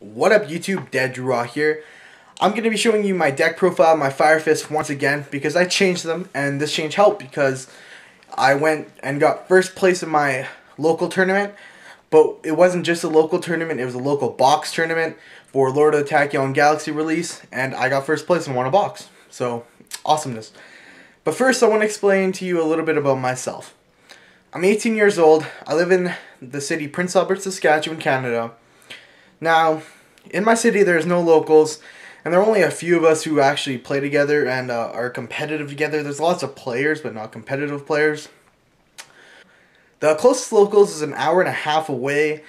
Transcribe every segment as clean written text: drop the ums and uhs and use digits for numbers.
What up YouTube, Dead Draw here. I'm going to be showing you my deck profile, my Fire Fist once again, because I changed them, and this change helped because I went and got first place in my local tournament, but it wasn't just a local tournament, it was a local box tournament for Lord of the Tachyon Galaxy release, and I got first place and won a box. So, awesomeness. But first I want to explain to you a little bit about myself. I'm 18 years old, I live in the city Prince Albert, Saskatchewan, Canada. Now, in my city there's no locals, and there are only a few of us who actually play together and are competitive together. There's lots of players, but not competitive players. The closest locals is an hour and a half away,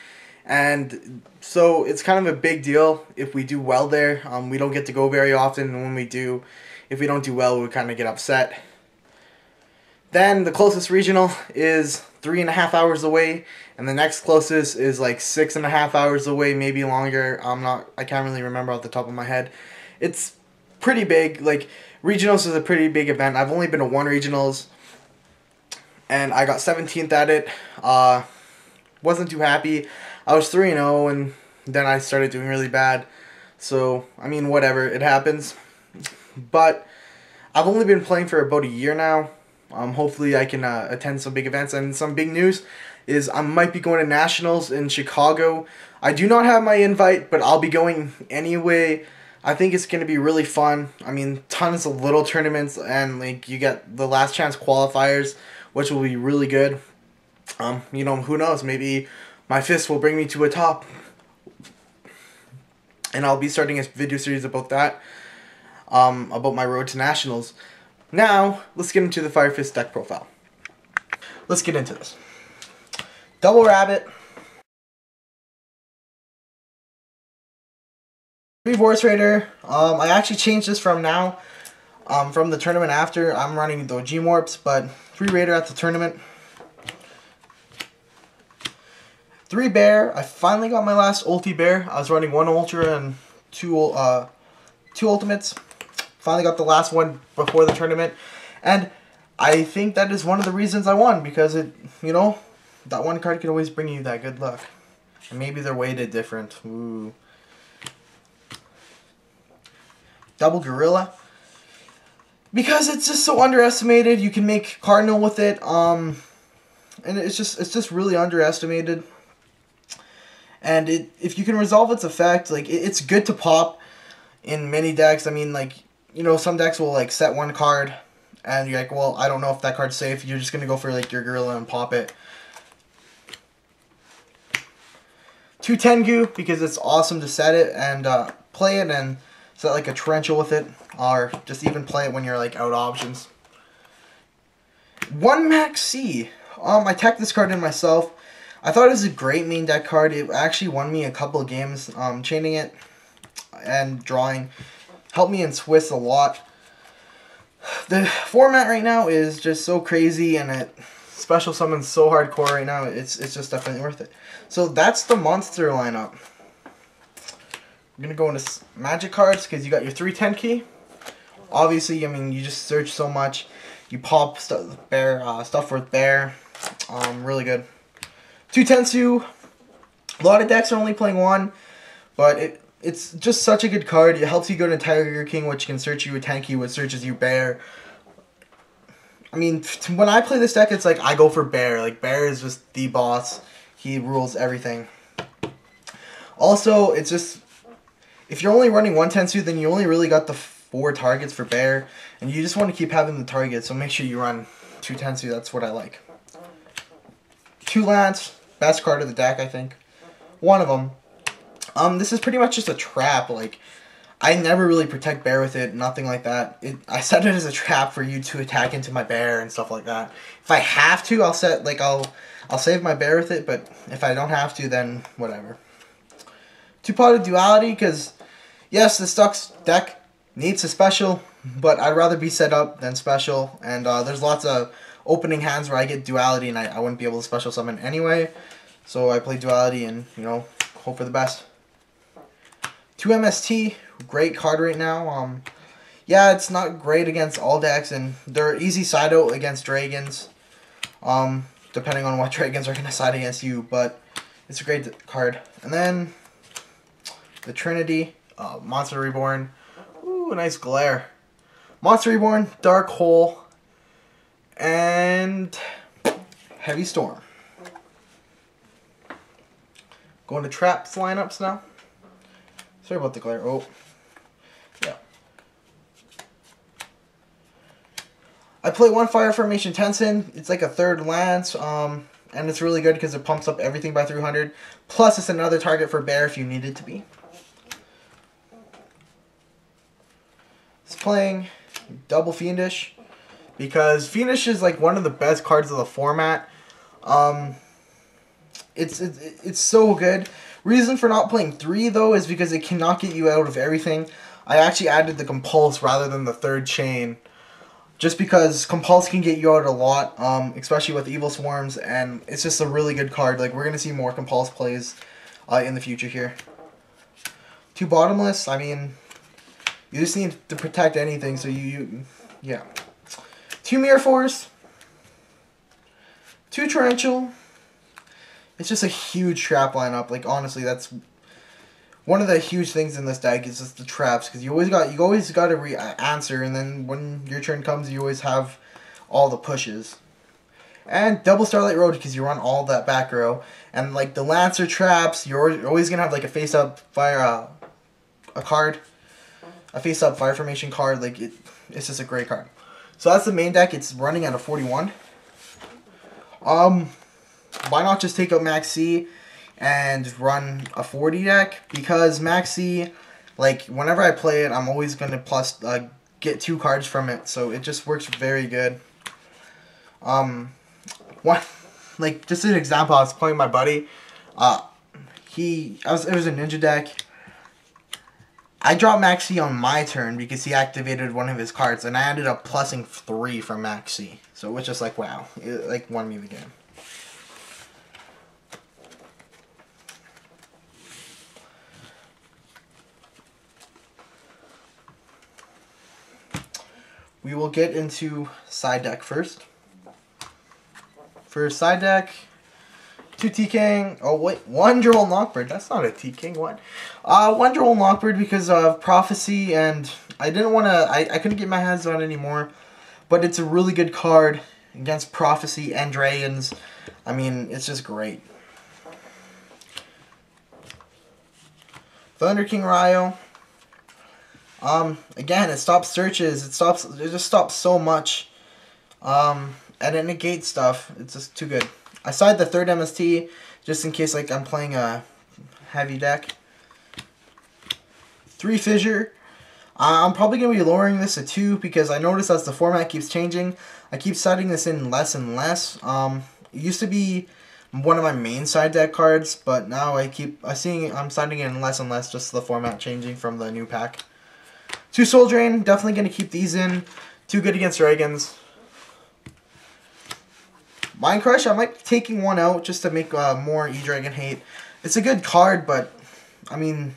and so it's kind of a big deal if we do well there. We don't get to go very often, and when we do, if we don't do well, we kind of get upset. Then the closest regional is 3.5 hours away, and the next closest is like 6.5 hours away, maybe longer. I can't really remember off the top of my head. It's pretty big. Like, regionals is a pretty big event. I've only been to one regionals, and I got 17th at it. Wasn't too happy. I was 3-0, and then I started doing really bad. So, I mean, whatever, it happens. But I've only been playing for about a year now. Hopefully I can attend some big events, and some big news is I might be going to nationals in Chicago. I do not have my invite, but I'll be going anyway. I think it's going to be really fun. I mean, tons of little tournaments, and like you get the last chance qualifiers, which will be really good. You know, who knows, maybe my fist will bring me to a top, and I'll be starting a video series about that, about my road to nationals. Now, let's get into the Fire Fist deck profile. Let's get into this. Double Rabbit. 3 Voice Raider. I actually changed this from now. From the tournament after. I'm running the G-Morps, but 3 Raider at the tournament. 3 Bear. I finally got my last ulti Bear. I was running 1 Ultra and 2 Ultimates. Finally got the last one before the tournament, and I think that is one of the reasons I won, because it, you know, that one card could always bring you that good luck, and maybe they're weighted different. Ooh. Double Gorilla, because it's just so underestimated. You can make Cardinal with it, and it's just really underestimated. And if you can resolve its effect, like it's good to pop in many decks. I mean, like, you know, some decks will like set one card, and you're like, well, I don't know if that card's safe. You're just gonna go for like your Gorilla and pop it. 2 Tengu, because it's awesome to set it and play it, and set like a torrential with it, or just even play it when you're like out of options. 1 Max C. I teched this card in myself. I thought it was a great main deck card. It actually won me a couple of games. Chaining it and drawing helped me in Swiss a lot. The format right now is just so crazy, and it special summons so hardcore right now. It's just definitely worth it. So that's the monster lineup. I'm gonna go into magic cards, because you got your 3 10 Obviously, I mean, you just search so much. You pop stuff worth bear. Really good. 2 Tensu. A lot of decks are only playing 1, but it's just such a good card. It helps you go to Tiger King, which can search you a Tenki, which searches you Bear. I mean, when I play this deck, it's like I go for Bear. Like, Bear is just the boss. He rules everything. Also, it's just, if you're only running 1 Tensu, then you only really got the 4 targets for Bear, and you just want to keep having the targets, so make sure you run 2 Tensu. That's what I like. 2 Lance, best card of the deck, I think. One of them. This is pretty much just a trap. Like, I never really protect Bear with it, nothing like that. I set it as a trap for you to attack into my Bear and stuff like that. If I have to, I'll save my Bear with it, but if I don't have to, then whatever. 2-Potted Duality, because yes, this deck needs a special, but I'd rather be set up than special, and there's lots of opening hands where I get Duality and I wouldn't be able to special summon anyway, so I play Duality and, you know, hope for the best. 2 MST, great card right now. Yeah, it's not great against all decks, and they're easy side out against dragons, depending on what dragons are going to side against you, but it's a great card. And then the Trinity, Monster Reborn. Ooh, nice glare. Monster Reborn, Dark Hole, and Heavy Storm. Going to Traps lineups now. Sorry about the glare. Oh, yeah. I play one Fire Formation Tensin. It's like a third Lance, and it's really good because it pumps up everything by 300. Plus, it's another target for Bear if you need it to be. It's playing double Fiendish because Fiendish is like one of the best cards of the format. It's so good. Reason for not playing 3 though is because it cannot get you out of everything. I actually added the Compulse rather than the third chain, just because Compulse can get you out a lot, especially with Evil Swarms, and it's just a really good card. Like, we're gonna see more Compulse plays in the future here. 2 Bottomless. I mean, you just need to protect anything, so yeah. 2 Mirror Force. 2 Torrential. It's just a huge trap lineup. Like, honestly, that's one of the huge things in this deck is just the traps, because you always got to answer, and then when your turn comes, you always have all the pushes. And double Starlight Road because you run all that back row, and like the Lancer traps, you're always gonna have like a face-up fire a face-up Fire Formation card. Like it's just a great card. So that's the main deck. It's running at a 41. Why not just take out Max C and run a 40 deck? Because Max C, like, whenever I play it, I'm always going to get 2 cards from it, so it just works very good. Like, just an example, I was playing with my buddy. It was a ninja deck. I dropped Max C on my turn because he activated one of his cards, and I ended up plussing 3 from Max C. So it was just like, wow, it like won me the game. We will get into side deck first. For side deck, 2 T-King. Oh wait, 1 Droll Knockbird. That's not a T-King. What? 1 Droll Knockbird because of Prophecy, and I didn't want to. I couldn't get my hands on it anymore. But it's a really good card against Prophecy and Dragons. I mean, it's just great. Thunder King Ryo. Again, it stops searches. It just stops so much. And it negates stuff. It's just too good. I side the 3rd MST just in case, like, I'm playing a heavy deck. 3 Fissure. I'm probably going to be lowering this to 2 because I notice as the format keeps changing, I keep siding this in less and less. It used to be one of my main side deck cards, but now I'm siding it in less and less, just the format changing from the new pack. 2 Soul Drain, definitely going to keep these in. Too good against Dragons. Mind Crush, I might be taking 1 out just to make more E-Dragon hate. It's a good card, but, I mean,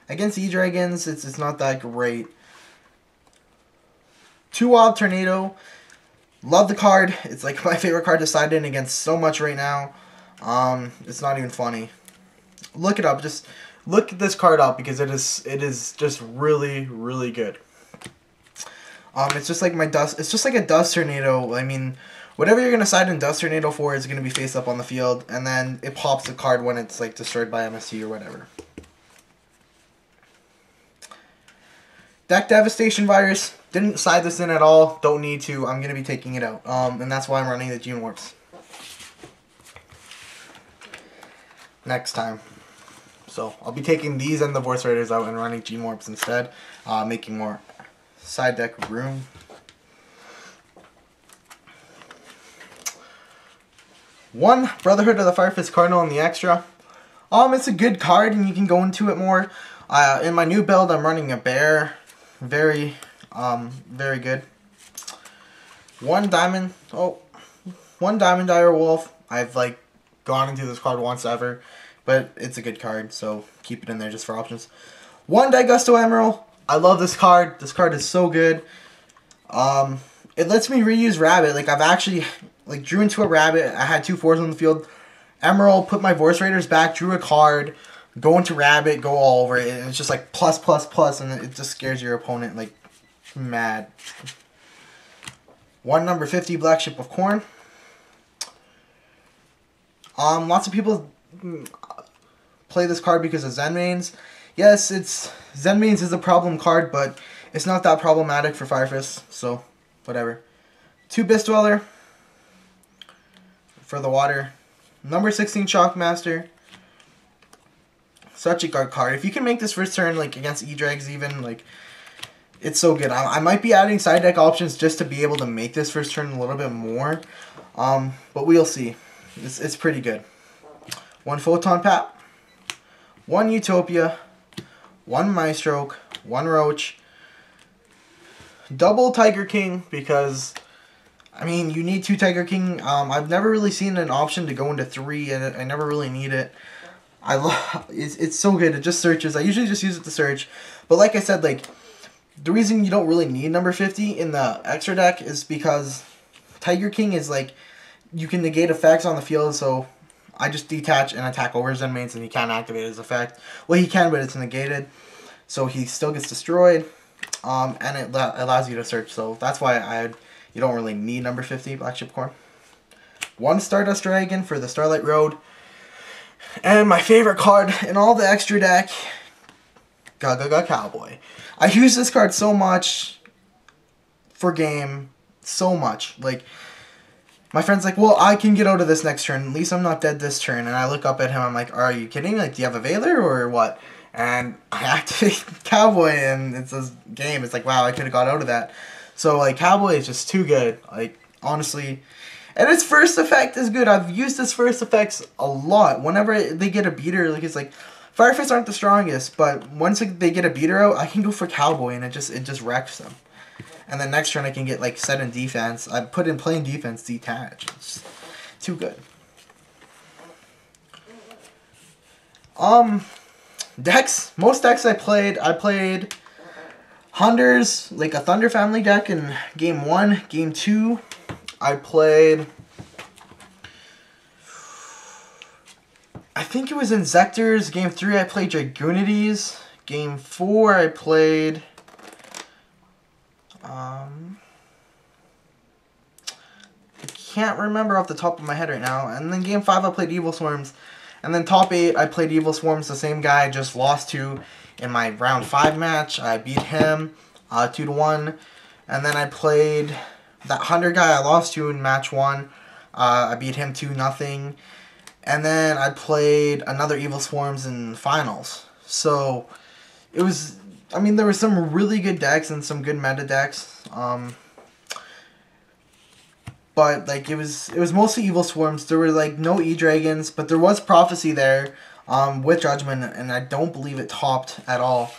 against E-Dragons, it's not that great. 2 Wild Tornado. Love the card. It's like my favorite card to side in against so much right now. It's not even funny. Look it up. Just look this card up because it is just really, really good. It's just like it's just like a Dust Tornado. I mean, whatever you're gonna side in Dust Tornado for is gonna be face up on the field, and then it pops the card when it's like destroyed by MST or whatever. Deck Devastation Virus. Didn't side this in at all. Don't need to. I'm gonna be taking it out. And that's why I'm running the Gene Warps next time. So I'll be taking these and the Voice Raiders out and running Gene Warps instead, making more side deck room. One Brotherhood of the Fire Fist Cardinal in the extra. It's a good card and you can go into it more. In my new build, I'm running a Bear. Very good. 1 Diamond. Oh, 1 Diamond Dire Wolf. I've like gone into this card once ever, but it's a good card, so keep it in there just for options. 1 Daigusto Emerald. I love this card. This card is so good. It lets me reuse Rabbit. Like, I've actually like drew into a Rabbit. I had 2 4s on the field. Emerald, put my Voice Raiders back, drew a card, go into Rabbit, go all over it, and it's just like plus, plus, plus, and it just scares your opponent like mad. One number 50 Black Ship of Corn. Lots of people play this card because of Zenmaines. Yes, Zenmaines is a problem card, but it's not that problematic for Fire Fist, so whatever. 2 Abyss Dweller for the water. Number 16 Shockmaster. Such a good card. If you can make this first turn like against E-Drags even, like, it's so good. I might be adding side deck options just to be able to make this first turn a little bit more. But we'll see. It's pretty good. 1 Photon Pap. 1 Utopia. 1 Maestroke. 1 Roach. Double Tiger King because, I mean, you need 2 Tiger King. I've never really seen an option to go into 3, and I never really need it. It's so good. It just searches. I usually just use it to search. But like I said, like, the reason you don't really need number 50 in the extra deck is because Tiger King is like, you can negate effects on the field, so I just detach and attack over Zenmaines and he can't activate his effect. Well, he can, but it's negated. So he still gets destroyed. And it allows you to search, so that's why you don't really need number 50 Black Ship Corn. 1 Stardust Dragon for the Starlight Road. And my favorite card in all the extra deck, Gaga Cowboy. I use this card so much for game, so much. Like, my friend's like, well, I can get out of this next turn. At least I'm not dead this turn. And I look up at him, I'm like, are you kidding me? Like, do you have a Veiler or what? And I activate Cowboy, and it's a game. It's like, wow, I could have got out of that. So, like, Cowboy is just too good. Like, honestly. And its first effect is good. I've used its first effects a lot. Whenever they get a beater, like, it's like, Fire Fists aren't the strongest, but once they get a beater out, I can go for Cowboy, and it just wrecks them. And then next turn I can get, like, set in defense. I put in plain defense, detach. It's too good. Decks. Most decks I played Hunters, like a Thunder Family deck in Game 1. Game 2, I played, I think it was Inzectors. Game 3, I played Dragoonides. Game 4, I played, I can't remember off the top of my head right now. And then Game 5, I played Evil Swarms. And then top 8, I played Evil Swarms, the same guy I just lost to in my round 5 match. I beat him 2-1. And then I played that Hunter guy I lost to in match 1. I beat him 2-0. And then I played another Evil Swarms in finals. So, it was, I mean, there were some really good decks and some good meta decks. But, like, it was mostly Evil Swarms. There were, like, no E-Dragons, but there was Prophecy there with Judgment, and I don't believe it topped at all.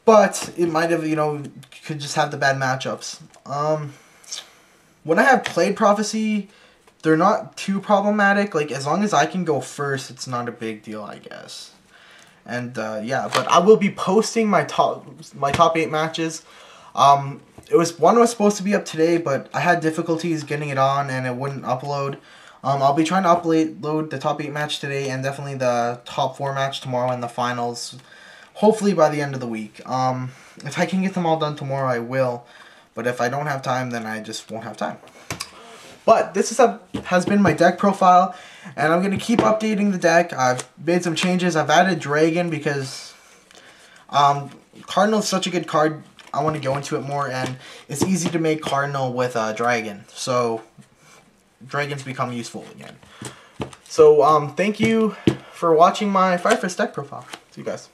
But it might have, you know, could just have the bad matchups. When I have played Prophecy, they're not too problematic. Like, as long as I can go first, it's not a big deal, I guess. And, yeah, but I will be posting my top 8 matches. One was supposed to be up today, but I had difficulties getting it on, and it wouldn't upload. I'll be trying to upload the top 8 match today, and definitely the top 4 match tomorrow in the finals, hopefully by the end of the week. If I can get them all done tomorrow, I will. But if I don't have time, then I just won't have time. But this has been my deck profile, and I'm going to keep updating the deck. I've made some changes. I've added Dragon because Cardinal is such a good card. I want to go into it more, and it's easy to make Cardinal with Dragon. So, Dragons become useful again. So, thank you for watching my Fire Fist deck profile. See you guys.